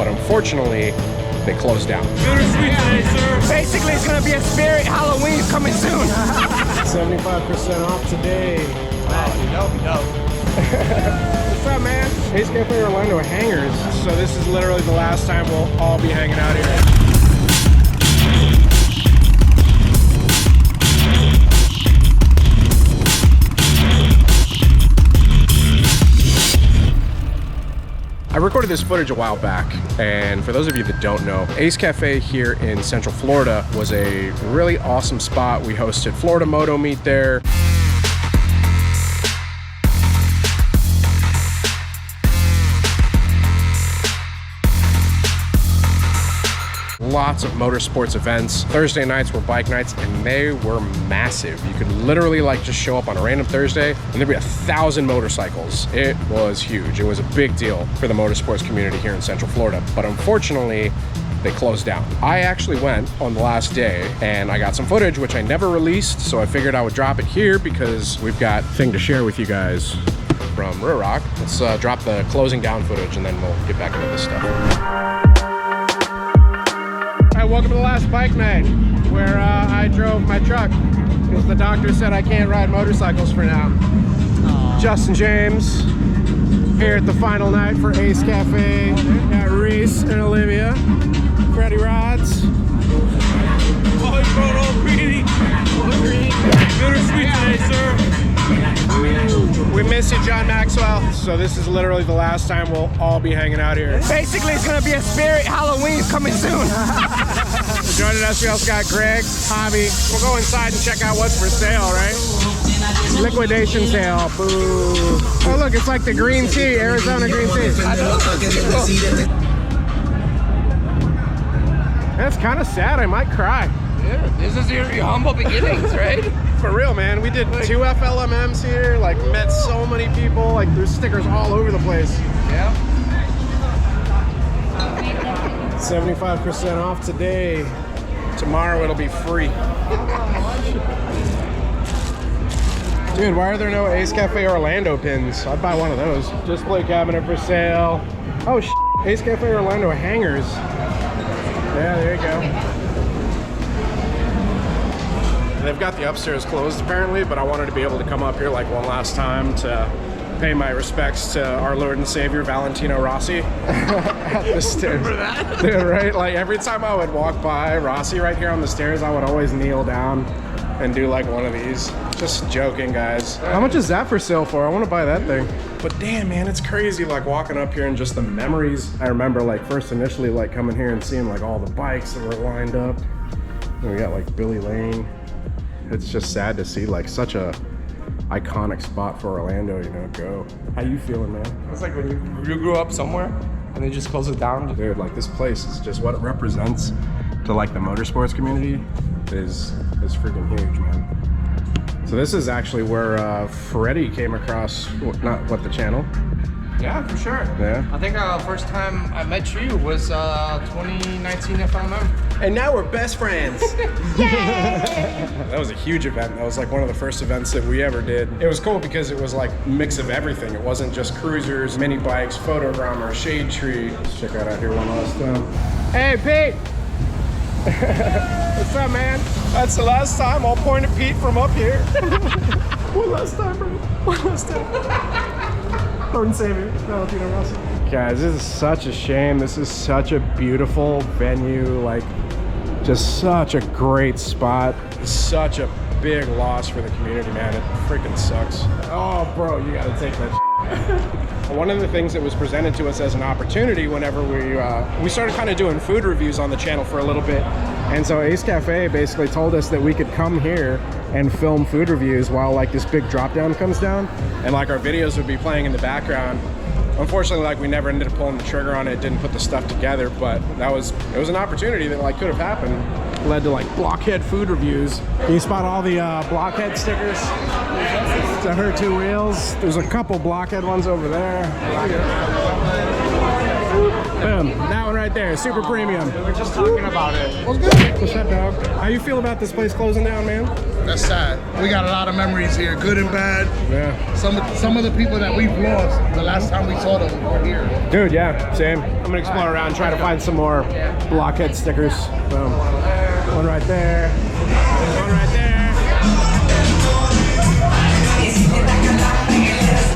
but unfortunately, they closed down. Bittersweet today, sir. Basically, it's gonna be a spirit Halloween coming soon. 75% off today. Wow, that would be dope. What's up, man? Ace Cafe Orlando Hangers. So this is literally the last time we'll all be hanging out here. I recorded this footage a while back, and for those of you that don't know, Ace Cafe here in Central Florida was a really awesome spot. We hosted Florida Moto meet there. Lots of motorsports events. Thursday nights were bike nights, and they were massive. You could literally like just show up on a random Thursday and there'd be 1,000 motorcycles. It was huge. It was a big deal for the motorsports community here in Central Florida, but unfortunately they closed down. I actually went on the last day and I got some footage which I never released, so I figured I would drop it here because we've got a thing to share with you guys from Rear Rock. Let's drop the closing down footage and then we'll get back into this stuff. Welcome to the last bike night where I drove my truck because the doctor said I can't ride motorcycles for now. Aww. Justin James here at the final night for Ace Cafe. Got Reese and Olivia. Freddie Rods. Bittersweet today, sir. We miss you, John Maxwell. So this is literally the last time we'll all be hanging out here. Basically, it's gonna be a spirit Halloween coming soon. Joining us, we also got Greg, Hobby. We'll go inside and check out what's for sale, right? Liquidation sale. Boo. Oh look, it's like the green tea, Arizona green tea. That's kind of sad. I might cry. Yeah, this is your humble beginnings, right? For real, man. We did 2 FLMMs here, like met so many people, like there's stickers all over the place. Yeah. 75% off today. Tomorrow it'll be free. Dude, why are there no Ace Cafe Orlando pins? I'd buy one of those. Display cabinet for sale. Oh, Ace Cafe Orlando hangers. Yeah, there you go. They've got the upstairs closed apparently, but I wanted to be able to come up here like one last time to pay my respects to our Lord and Savior Valentino Rossi at the stairs. Remember that? Dude, right? Like every time I would walk by Rossi right here on the stairs, I would always kneel down and do like one of these. Just joking, guys. How much is that for sale for? I want to buy that thing. But damn, man, it's crazy like walking up here and just the memories. I remember like first initially like coming here and seeing like all the bikes that were lined up. And we got like Billy Lane. It's just sad to see like such a iconic spot for Orlando, you know, go. How you feeling, man? It's like when you grew up somewhere and they just close it down. Dude, like this place is just what it represents to like the motorsports community is freaking huge, man. So this is actually where Freddie came across, the channel. Yeah, for sure. Yeah. I think first time I met you was 2019 FLMM. And now we're best friends. That was a huge event. That was like one of the first events that we ever did. It was cool because it was like a mix of everything. It wasn't just cruisers, mini bikes, photogrammer, shade tree. Let's check that out here one last time. Hey, Pete. What's up, man? That's the last time. I'll point at Pete from up here. One last time, bro. One last time. Lord and Savior, Valentino Rossi. Guys, this is such a shame. This is such a beautiful venue. Like, just such a great spot. Such a big loss for the community, man. It freaking sucks. Oh, bro, you gotta take that. One of the things that was presented to us as an opportunity whenever we started kind of doing food reviews on the channel for a little bit. And so Ace Cafe basically told us that we could come here and film food reviews while like this big drop down comes down. And like our videos would be playing in the background. Unfortunately, like we never ended up pulling the trigger on it, didn't put the stuff together, but it was an opportunity that like could have happened. Led to like Blockhead food reviews. Can you spot all the Blockhead stickers? To her 2 wheels. There's a couple Blockhead ones over there. Boom, that one right right there, super premium. We're just talking about it. What's good? What's up, dog? How you feel about this place closing down, man? That's sad. We got a lot of memories here, good and bad. Yeah. Some of the people that we've lost the last time we saw them were here. Dude, yeah, same. I'm gonna explore around and try to find some more Blockhead stickers. Boom. One right there. One right there.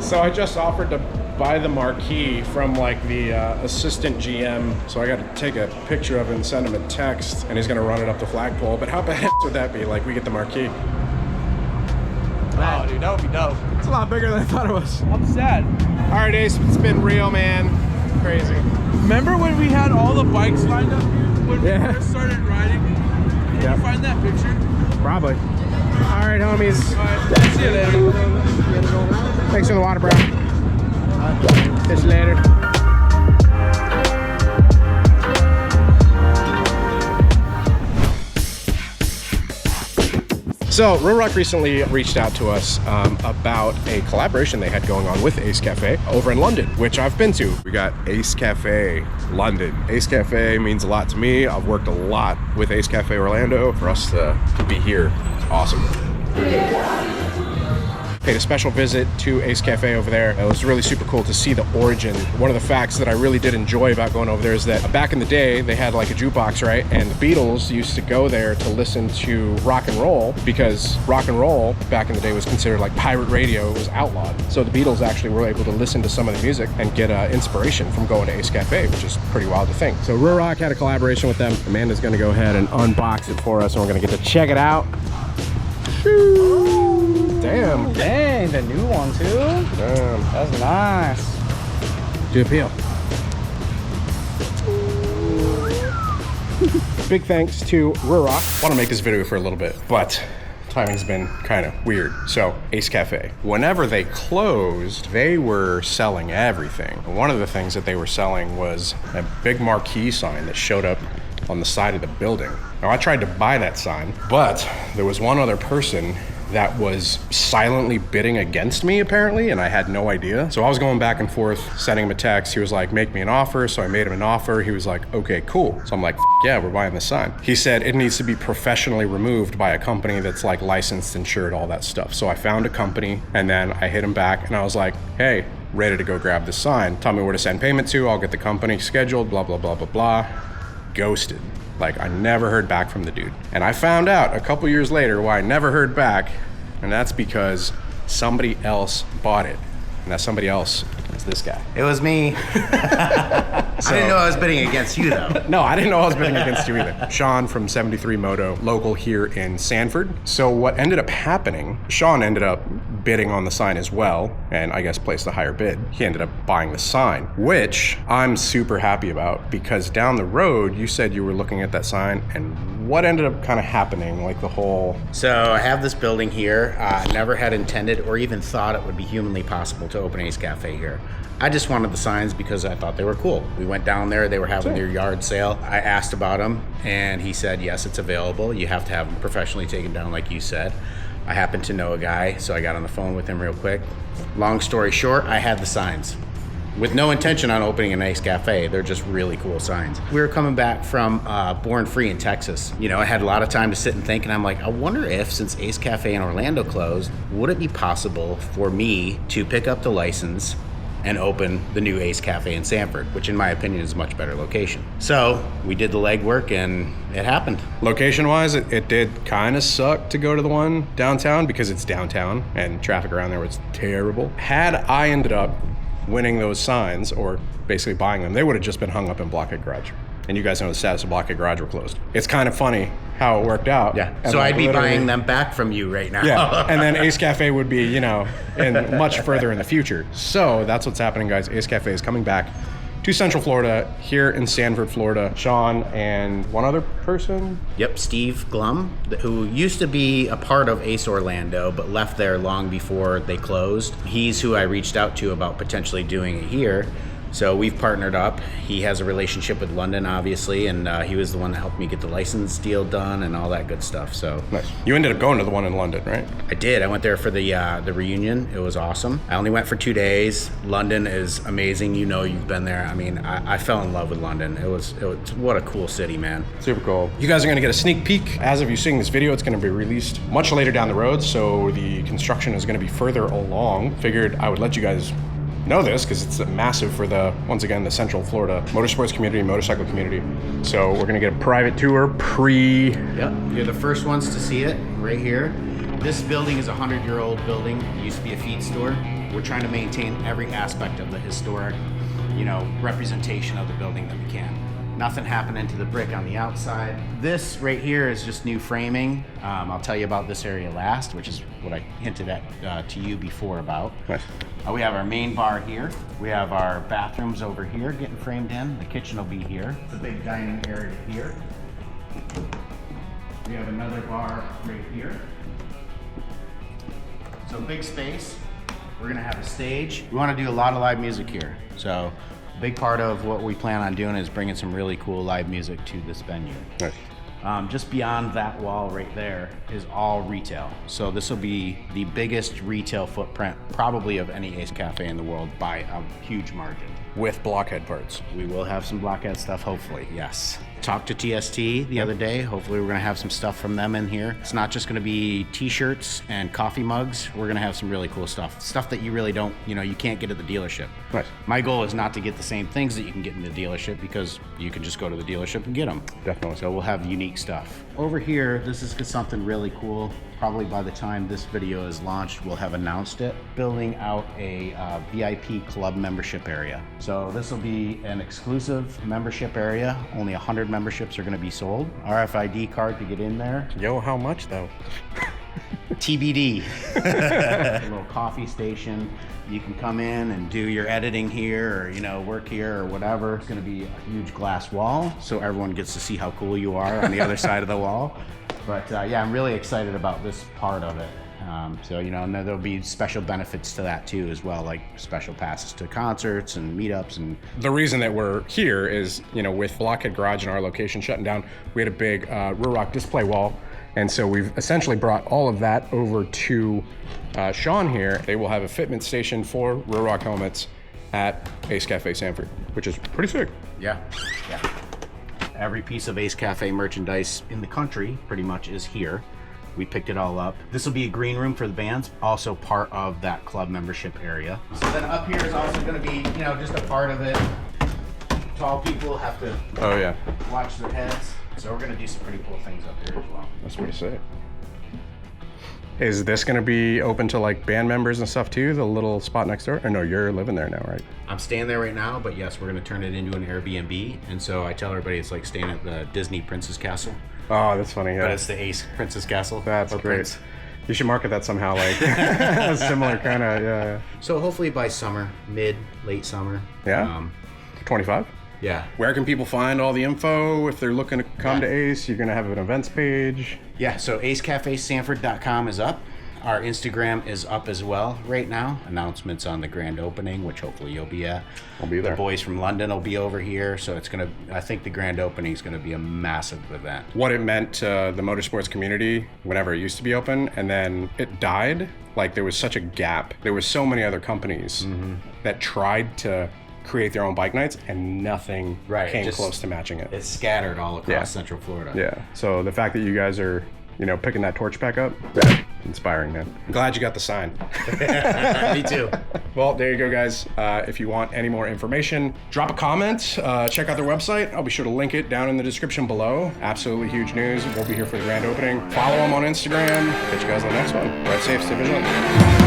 So I just offered to buy the marquee from like the assistant GM. So I got to take a picture of it and send him a text, and he's gonna run it up the flagpole. But how bad would that be? Like, we get the marquee. Wow, dude, that would be dope. It's a lot bigger than I thought it was. I'm sad. All right, Ace, it's been real, man. Crazy. Remember when we had all the bikes lined up here? When we first started riding? Did you find that picture? Probably. All right, homies. All right, see you later. Thanks for the water, bro. Catch you later. So, Real Rock recently reached out to us about a collaboration they had going on with Ace Cafe over in London, which I've been to. We got Ace Cafe London. Ace Cafe means a lot to me. I've worked a lot with Ace Cafe Orlando. For us to be here, it's awesome. Paid a special visit to Ace Cafe over there. It was really super cool to see the origin. One of the facts that I really did enjoy about going over there is that back in the day, they had like a jukebox, right? And the Beatles used to go there to listen to rock and roll, because rock and roll back in the day was considered like pirate radio. It was outlawed. So the Beatles actually were able to listen to some of the music and get inspiration from going to Ace Cafe, which is pretty wild to think. So Real Rock had a collaboration with them. Amanda's gonna go ahead and unbox it for us, and we're gonna get to check it out. Damn. Dang, the new one too? Damn. That's nice. Do a peel. Big thanks to Real Rock. I want to make this video for a little bit, but timing's been kind of weird. So, Ace Cafe. Whenever they closed, they were selling everything. One of the things that they were selling was a big marquee sign that showed up on the side of the building. Now, I tried to buy that sign, but there was one other person that was silently bidding against me, apparently, and I had no idea. So I was going back and forth, sending him a text. He was like, make me an offer. So I made him an offer. He was like, okay, cool. So I'm like, yeah, we're buying this sign. He said it needs to be professionally removed by a company that's like licensed, insured, all that stuff. So I found a company, and then I hit him back, and I was like, hey, ready to go grab this sign. Tell me where to send payment to. I'll get the company scheduled, blah, blah, blah, blah, blah. Ghosted. Like, I never heard back from the dude. And I found out a couple years later why I never heard back, and that's because somebody else bought it. And that somebody else is this guy. It was me. I didn't know I was bidding against you though. No, I didn't know I was bidding against you either. Sean from 73 Moto, local here in Sanford. So what ended up happening, Sean ended up bidding on the sign as well, and I guess placed a higher bid. He ended up buying the sign, which I'm super happy about, because down the road, you said you were looking at that sign, and what ended up kind of happening, like the whole... So I have this building here. Never had intended or even thought it would be humanly possible to open Ace Cafe here. I just wanted the signs because I thought they were cool. We went down there, they were having their yard sale. I asked about them, and he said, yes, it's available. You have to have them professionally taken down, like you said. I happen to know a guy, so I got on the phone with him real quick. Long story short, I had the signs. With no intention on opening an Ace Cafe. They're just really cool signs. We were coming back from Born Free in Texas. You know, I had a lot of time to sit and think, and I'm like, I wonder if, since Ace Cafe in Orlando closed, would it be possible for me to pick up the license and open the new Ace Cafe in Sanford, which in my opinion is a much better location. So we did the legwork and it happened. Location-wise, it did kind of suck to go to the one downtown because it's downtown and traffic around there was terrible. Had I ended up winning those signs, or basically buying them, they would have just been hung up in Blockhead Garage. And you guys know the status of Blockhead Garage were closed. It's kind of funny how it worked out. Yeah, so I'd be buying them back from you right now. Yeah, and then Ace Cafe would be, you know, in much further in the future. So that's what's happening, guys. Ace Cafe is coming back to Central Florida, here in Sanford, Florida. Sean and one other person? Yep, Steve Glum, who used to be a part of Ace Orlando, but left there long before they closed. He's who I reached out to about potentially doing it here. So we've partnered up. He has a relationship with London, obviously, and he was the one that helped me get the license deal done and all that good stuff. So Nice. You ended up going to the one in London, right? I did. I went there for the reunion. It was awesome. I only went for 2 days. London is amazing. You know, you've been there. I mean, I fell in love with London. It was what a cool city, man. Super cool. You guys are going to get a sneak peek. As of you seeing this video, it's going to be released much later down the road, so the construction is going to be further along. Figured I would let you guys know this because it's massive for once again, the Central Florida motorsports community, motorcycle community. So we're going to get a private tour Yep, you're the first ones to see it right here. This building is a 100-year-old building. It used to be a feed store. We're trying to maintain every aspect of the historic, representation of the building that we can. Nothing happening to the brick on the outside. This right here is just new framing. I'll tell you about this area last, which is what I hinted at to you before about. Nice. We have our main bar here. We have our bathrooms over here getting framed in. The kitchen will be here. It's a big dining area here. We have another bar right here. So big space. We're gonna have a stage. We wanna do a lot of live music here. So a big part of what we plan on doing is bringing some really cool live music to this venue. Nice. Just beyond that wall right there is all retail. So this will be the biggest retail footprint probably of any Ace Cafe in the world by a huge margin. With Blockhead parts. We will have some Blockhead stuff, hopefully, yes. Talked to TST the other day. Hopefully we're gonna have some stuff from them in here. It's not just gonna be t-shirts and coffee mugs. We're gonna have some really cool stuff. Stuff that you really don't, you can't get at the dealership. Nice. My goal is not to get the same things that you can get in the dealership because you can just go to the dealership and get them. Definitely. So we'll have unique stuff. Over here, this is something really cool. Probably by the time this video is launched, we'll have announced it. Building out a VIP club membership area. So this will be an exclusive membership area. Only 100 memberships are gonna be sold. RFID card to get in there. Yo, how much though? TBD. A little coffee station. You can come in and do your editing here or, work here or whatever. It's gonna be a huge glass wall so everyone gets to see how cool you are on the other side of the wall. But yeah, I'm really excited about this part of it. So, and there'll be special benefits to that too as well, like special passes to concerts and meetups. And the reason that we're here is, with Blockhead Garage and our location shutting down, we had a big Ruroc display wall. And so we've essentially brought all of that over to Sean here. They will have a fitment station for Ruroc helmets at Ace Cafe Sanford, which is pretty sick. Yeah. Every piece of Ace Cafe merchandise in the country pretty much is here. We picked it all up. This will be a green room for the bands, also part of that club membership area. So then up here is also gonna be, just a part of it. Tall people have to watch their heads. So we're gonna do some pretty cool things up here as well. That's pretty sick. Is this gonna be open to like band members and stuff too? The little spot next door? Or no, you're living there now, right? I'm staying there right now, but yes, we're gonna turn it into an Airbnb. And so I tell everybody it's like staying at the Disney Princess Castle. Oh, that's funny. Yeah. But it's the Ace Princess Castle. That's great. Prince. You should market that somehow, like a similar kind of, yeah. So hopefully by summer, late summer. Yeah. 25. Yeah. Where can people find all the info if they're looking to come to Ace? You're gonna have an events page. Yeah. So acecafesanford.com is up. Our Instagram is up as well right now. Announcements on the grand opening, which hopefully you'll be at. I'll be there. The boys from London will be over here, so I think the grand opening is gonna be a massive event. What it meant to the motorsports community whenever it used to be open, and then it died. Like there was such a gap. There was so many other companies that tried to create their own bike nights, and nothing came close to matching it. It's scattered all across Central Florida. Yeah. So the fact that you guys are, picking that torch back up, inspiring, man. I'm glad you got the sign. Me too. Well, there you go, guys. If you want any more information, drop a comment. Check out their website. I'll be sure to link it down in the description below. Absolutely huge news. We'll be here for the grand opening. Follow them on Instagram. Catch you guys on the next one. Ride safe, stay vigilant.